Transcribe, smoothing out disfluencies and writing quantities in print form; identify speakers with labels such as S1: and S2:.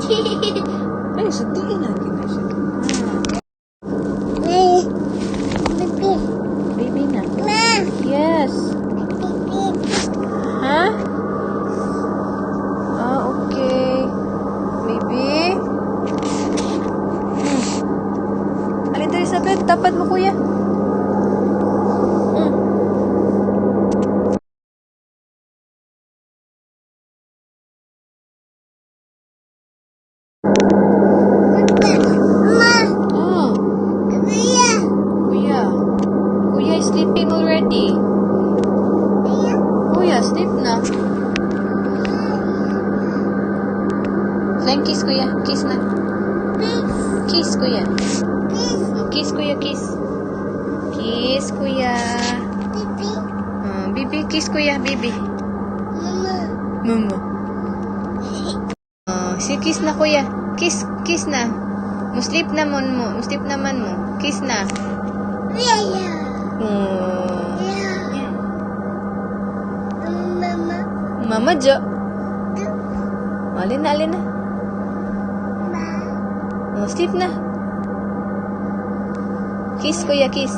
S1: Ay, sunduin natin na siya. Baby na. Yes. Ha? Ah, okay. Baby? Alin to, Elizabeth? Tapat mo, kuya. Kuya is sleeping already. Kuya, sleep na. Flying kiss, kuya. Kiss na. Kiss, kuya. Kiss, kuya, kiss. Kiss, kuya. Bibi, kiss, kuya, bibi. Mama. Si kiss na, kuya. Kiss, kiss na. Sleep naman mo. Sleep naman mo. Kiss na. Mama Jo. Alin na, alin na. Sleep na. Kiss, kuya, kiss.